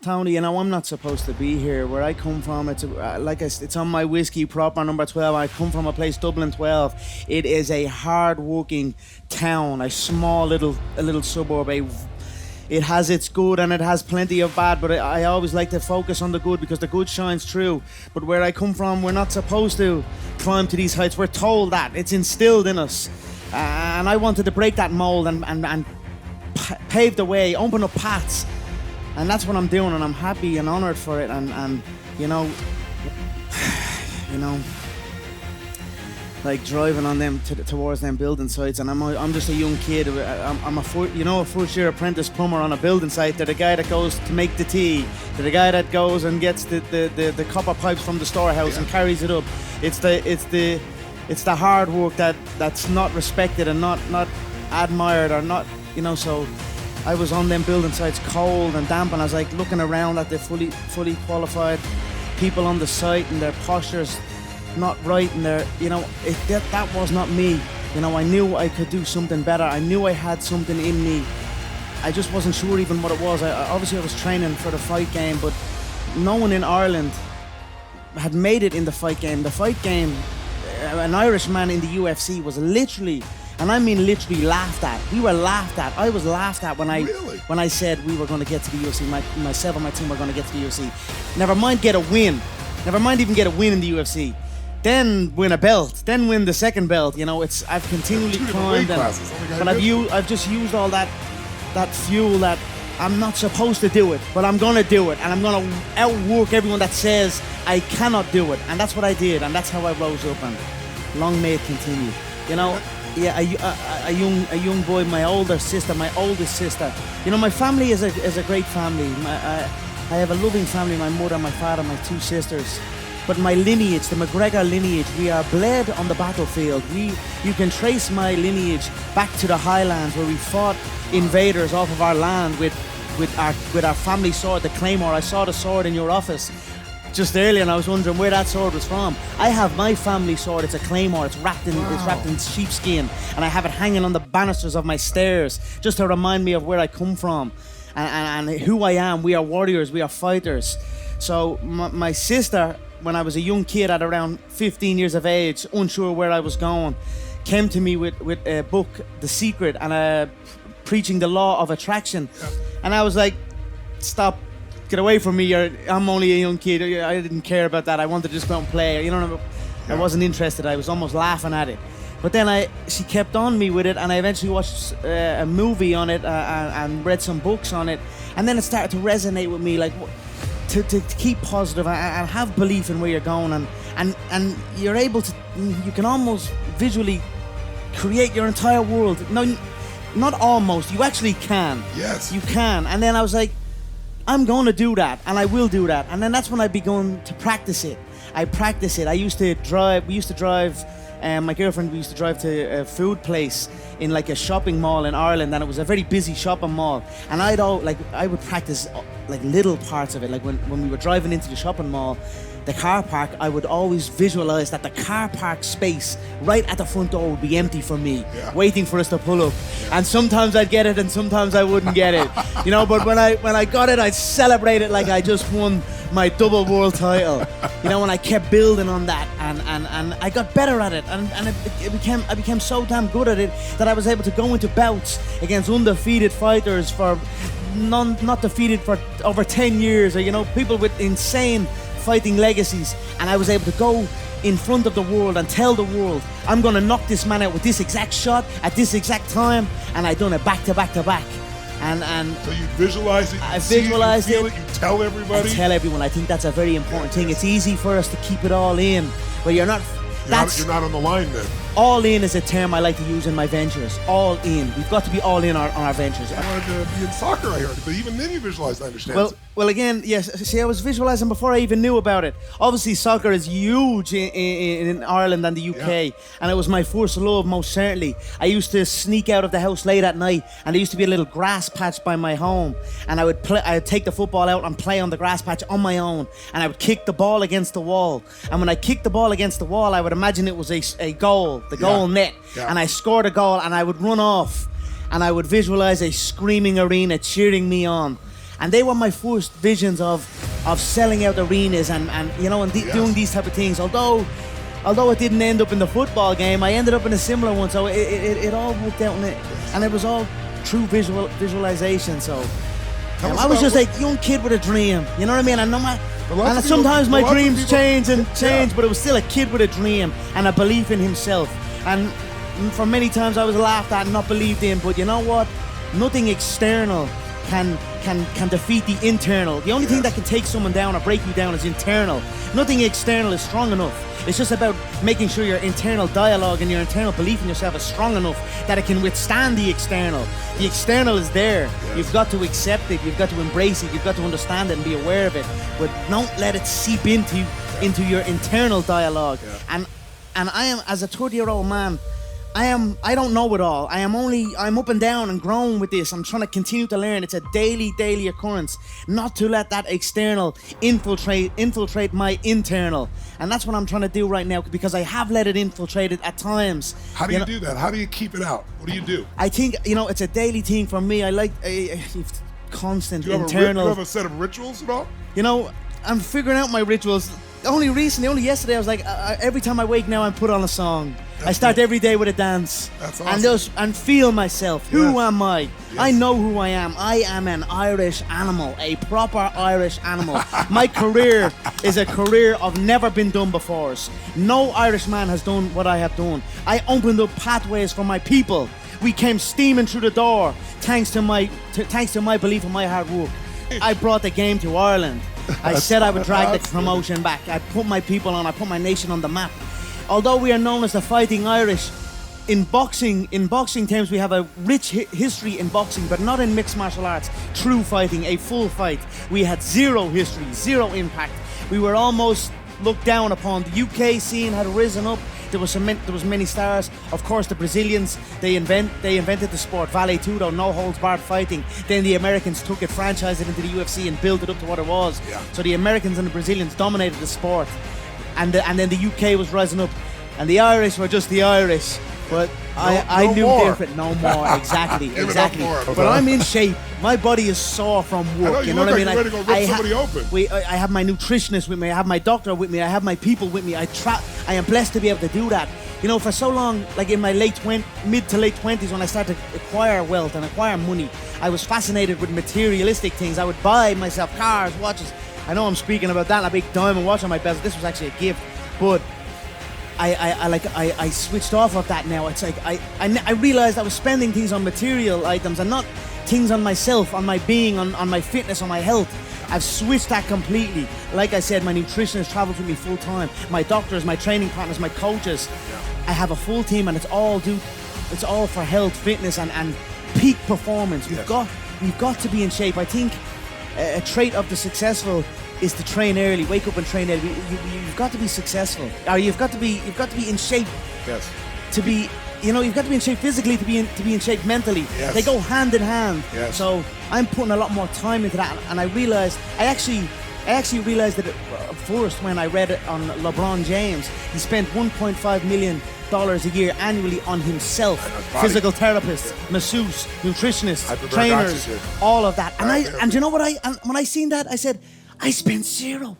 Tony, I'm not supposed to be here. Where I come from, it's on my whiskey proper number 12. I come from a place, Dublin 12. It is a hard-working town, a small little suburb. It has its good and it has plenty of bad, but I always like to focus on the good because the good shines through. But where I come from, we're not supposed to climb to these heights. We're told that. It's instilled in us. And I wanted to break that mold and pave the way, open up paths. And that's what I'm doing, and I'm happy and honoured for it. And like driving on them towards them building sites, and I'm just a young kid. I'm a first year apprentice plumber on a building site. They're the guy that goes to make the tea. They're the guy that goes and gets the copper pipes from the storehouse and carries it up. It's the hard work that's not respected and not admired or not, so I was on them building sites cold and damp, and I was like looking around at the fully qualified people on the site and their postures not right, and that was not me. I knew I could do something better. I knew I had something in me. I just wasn't sure even what it was. Obviously I was training for the fight game, but no one in Ireland had made it in the fight game. The fight game, an Irish man in the UFC was literally, and I mean literally, laughed at. We were laughed at. I was laughed at when I said we were going to get to the UFC. Myself and my team were going to get to the UFC. Never mind get a win. Never mind even get a win in the UFC. Then win a belt. Then win the second belt. I've continually climbed, but I've just used all that fuel that I'm not supposed to do it, but I'm gonna do it, and I'm gonna outwork everyone that says I cannot do it. And that's what I did, and that's how I rose up. And long may it continue. A young boy, my oldest sister. My family is a great family. I have a loving family. My mother, my father, my two sisters. But my lineage, the McGregor lineage, we are bled on the battlefield. You can trace my lineage back to the Highlands, where we fought invaders off of our land with our family sword, the claymore. I saw the sword in your office just earlier, and I was wondering where that sword was from. I have my family sword. It's a claymore. It's wrapped in sheepskin, and I have it hanging on the banisters of my stairs, just to remind me of where I come from and who I am. We are warriors. We are fighters. So my sister, when I was a young kid at around 15 years of age, unsure where I was going, came to me with a book, The Secret, and preaching the law of attraction. Yeah. And I was like, stop, get away from me. I'm only a young kid. I didn't care about that. I wanted to just go out and play. I wasn't interested. I was almost laughing at it. But then she kept on me with it, and I eventually watched a movie on it and read some books on it. And then it started to resonate with me, like, to keep positive and have belief in where you're going, and you're able to, you can almost visually create your entire world. No, not almost, you actually can. Yes. You can. And then I was like, I'm going to do that, and I will do that. And then that's when I began to practice it. I used to drive, my girlfriend, we used to drive to a food place in like a shopping mall in Ireland, and it was a very busy shopping mall. And I would practice like little parts of it. Like when we were driving into the shopping mall, the car park, I would always visualize that the car park space right at the front door would be empty for me, waiting for us to pull up. And sometimes I'd get it and sometimes I wouldn't get it. But when I got it, I'd celebrate it like I just won my double world title. And I kept building on that, and I got better at it, and I became so damn good at it that I was able to go into bouts against undefeated fighters for not defeated for over 10 years, or people with insane fighting legacies, and I was able to go in front of the world and tell the world, I'm going to knock this man out with this exact shot at this exact time, and I done it back to back to back. And so you visualize it, I visualized it, you tell everybody. I tell everyone. I think that's a very important thing. It's easy for us to keep it all in, but you're not on the line then. All in is a term I like to use in my ventures. All in. We've got to be all in on our ventures. I wanted to be in soccer, I heard, but even then you visualized, I understand. Well, again, yes. See, I was visualizing before I even knew about it. Obviously, soccer is huge in Ireland and the UK, and it was my first love, most certainly. I used to sneak out of the house late at night, and there used to be a little grass patch by my home, and I would take the football out and play on the grass patch on my own, and I would kick the ball against the wall. And when I kicked the ball against the wall, I would imagine it was a goal, the goal net, and I scored a goal, and I would run off, and I would visualize a screaming arena cheering me on. And they were my first visions of selling out arenas and doing these type of things. Although it didn't end up in the football game, I ended up in a similar one. So it all worked out, and it was all true visualization. So I was just like young kid with a dream. You know what I mean? And sometimes my dreams change, but it was still a kid with a dream and a belief in himself. And for many times I was laughed at and not believed in. But you know what? Nothing external can defeat the internal. The only thing that can take someone down or break you down is internal. Nothing external is strong enough. It's just about making sure your internal dialogue and your internal belief in yourself is strong enough that it can withstand the external. The external is there. Yes. You've got to accept it. You've got to embrace it. You've got to understand it and be aware of it. But don't let it seep into your internal dialogue. Yeah. And I am, as a 30-year-old man, I don't know it all. I'm up and down and growing with this. I'm trying to continue to learn. It's a daily occurrence. Not to let that external infiltrate my internal. And that's what I'm trying to do right now, because I have let it infiltrate it at times. How do you do that? How do you keep it out? What do you do? I think, it's a daily thing for me. I like constant internal. Do you have a set of rituals at all? I'm figuring out my rituals. Only yesterday, I was like, every time I wake now, I put on a song. I start every day with a dance. That's awesome. And feel myself. Who am I? Yes. I know who I am. I am an Irish animal, a proper Irish animal. My career is a career of never been done before. No Irish man has done what I have done. I opened up pathways for my people. We came steaming through the door, thanks to my belief and my hard work. I brought the game to Ireland. I said I would drag the promotion back. I put my people on. I put my nation on the map. Although we are known as the Fighting Irish, in boxing terms, we have a rich history in boxing, but not in mixed martial arts. True fighting, a full fight. We had zero history, zero impact. We were almost looked down upon. The UK scene had risen up. There was many stars. Of course, the Brazilians, they invented the sport, Vale Tudo, no holds barred fighting. Then the Americans took it, franchised it into the UFC, and built it up to what it was. Yeah. So the Americans and the Brazilians dominated the sport, and then the UK was rising up, and the Irish were just the Irish. But I knew more. Different. No more. Exactly. More. But I'm in shape. My body is sore from work. You know what I mean? Ready to go rip somebody open. I have my nutritionist with me. I have my doctor with me. I have my people with me. I am blessed to be able to do that. For so long, like in my mid to late 20s, when I started to acquire wealth and acquire money, I was fascinated with materialistic things. I would buy myself cars, watches. I know I'm speaking about that, and a big diamond watch on my bezel. This was actually a gift, but I switched off of that now. It's like I realized I was spending things on material items and not things on myself, on my being, on my fitness, on my health. I've switched that completely. Like I said, my nutritionist travels with me full time. My doctors, my training partners, my coaches. I have a full team, and it's all for health, fitness, and peak performance. We've got to be in shape. I think a trait of the successful is to train early, wake up and train early. You've got to be successful. Or you've got to be in shape. Yes. To be, you've got to be in shape physically to be in shape mentally. Yes. They go hand in hand. Yes. So I'm putting a lot more time into that, and I actually realized that first when I read it on LeBron James. He spent $1.5 million a year annually on himself, physical therapists, masseuse, nutritionists, trainers, all of that. And you know what? When I seen that, I said, I spent zero.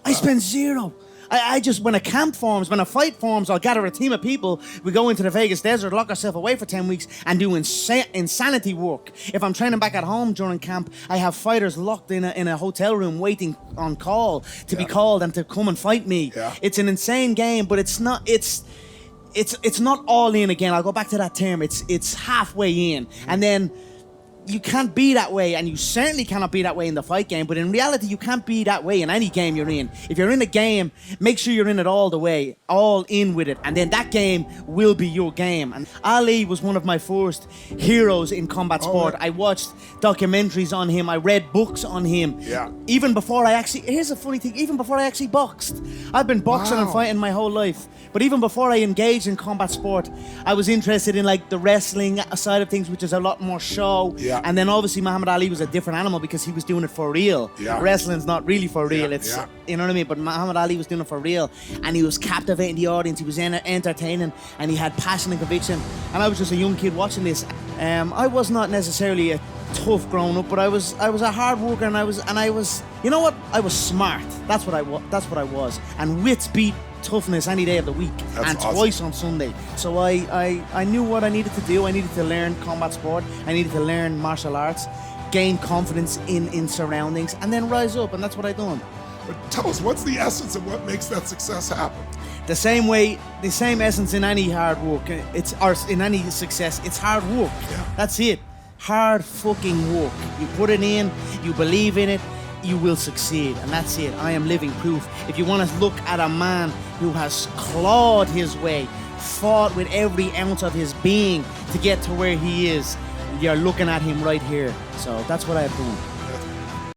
I spent zero. I just, when a camp forms, when a fight forms, I'll gather a team of people. We go into the Vegas desert, lock ourselves away for 10 weeks and do insanity work. If I'm training back at home during camp, I have fighters locked in a hotel room waiting on call to be called and to come and fight me. Yeah. It's an insane game, but it's not all in again. I'll go back to that term. It's halfway in. And then you can't be that way, and you certainly cannot be that way in the fight game, but in reality, you can't be that way in any game you're in. If you're in a game, make sure you're in it all the way, all in with it, and then that game will be your game. And Ali was one of my first heroes in combat sport. I watched documentaries on him, I read books on him. Yeah. Even before here's a funny thing, even before I actually boxed. I've been boxing and fighting my whole life, but even before I engaged in combat sport, I was interested in like the wrestling side of things, which is a lot more show. Yeah. Yeah. And then obviously Muhammad Ali was a different animal because he was doing it for real. Yeah. Wrestling's not really for real. Yeah, It's yeah. you know what I mean. But Muhammad Ali was doing it for real, and he was captivating the audience. He was entertaining, and he had passion and conviction. And I was just a young kid watching this. I was not necessarily a tough growing up, but I was a hard worker, and I was you know what? I was smart. That's what I was. And wits beat toughness any day of the week. That's and awesome. Twice on Sunday. So I knew what I needed to do. I needed to learn combat sport. I needed to learn martial arts, gain confidence in surroundings, and then rise up. And that's what I done. But tell us, what's the essence of what makes that success happen? The same way, the same essence in any hard work. In any success. It's hard work. Yeah. That's it. Hard fucking work. You put it in. You believe in it. You will succeed, and that's it. I am living proof. If you want to look at a man who has clawed his way, fought with every ounce of his being to get to where he is, you're looking at him right here. So that's what I've done.